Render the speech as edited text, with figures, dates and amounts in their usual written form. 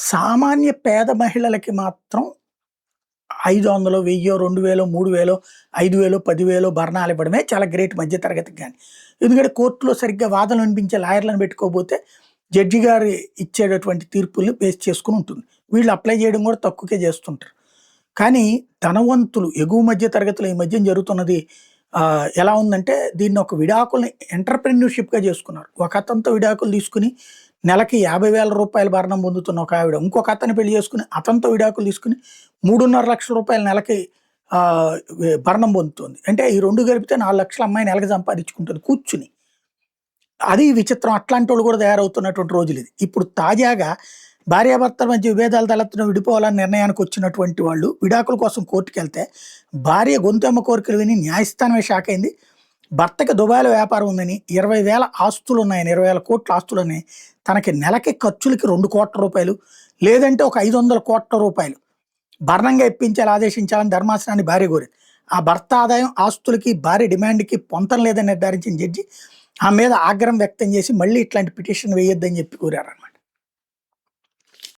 సామాన్య పేద మహిళలకి మాత్రం 500, 1000, 2000, 3000, 5000, 10,000 భరణాలు ఇవ్వడమే చాలా గ్రేట్ మధ్య తరగతికి గాని. ఎందుకంటే కోర్టులో సరిగ్గా వాదనలు వినిపించే లాయర్‌లను పెట్టుకోకపోతే జడ్జి గారు ఇచ్చేటటువంటి తీర్పుల్ని బేస్ చేసుకొని ఉంటుంది. వీళ్ళు అప్లై చేయడం కూడా తక్కువకే చేస్తుంటారు. కానీ ధనవంతులు ఎగువ మధ్య తరగతులు ఈ మధ్యన జరుగుతున్నది ఎలా ఉందంటే దీన్ని ఒక విడాకుల్ని ఎంటర్‌ప్రెన్యూర్‌షిప్‌గా చేసుకున్నారు. ఒక అతనితో విడాకులు తీసుకొని నెలకి రూ. 50,000 భరణం పొందుతున్న ఒక ఆవిడ, ఇంకొక అతన్ని పెళ్లి చేసుకొని అతనితో విడాకులు తీసుకొని రూ. 3,50,000 నెలకి భరణం పొందుతుంది. అంటే ఈ 2 కలిపితే 4,00,000 అమ్మాయి నెలకి సంపాదించుకుంటుంది కూర్చుని. అది విచిత్రం. అట్లాంటోళ్ళు కూడా తయారవుతున్నటువంటి రోజులిది. ఇప్పుడు తాజాగా భార్యాభర్తల మధ్య విభేదాలు తలెత్తున విడిపోవాలని నిర్ణయానికి వచ్చినటువంటి వాళ్ళు విడాకుల కోసం కోర్టుకెళ్తే, భార్య గొంతెమ్మ కోరికలు విని న్యాయస్థానమే షాక్ అయింది. భర్తకి దుబాయ్‌లో వ్యాపారం ఉందని, 20,000 ఆస్తులున్నాయని, 20,000 కోట్ల ఆస్తులున్నాయి. తనకి నెలకి ఖర్చులకి రూ. 2,00,00,000 లేదంటే ఒక రూ. 500,00,00,000 భరణంగా ఇప్పించాలి ఆదేశించాలని ధర్మాసనాన్ని భార్య కోరింది. ఆ భర్త ఆదాయం, ఆస్తులకి భార్య డిమాండ్‌కి పొంతన లేదని నిర్ధారించిన జడ్జి ఆమె మీద ఆగ్రహం వ్యక్తం చేసి మళ్ళీ ఇట్లాంటి పిటిషన్ వేయొద్దని చెప్పి కోరారన్నమాట.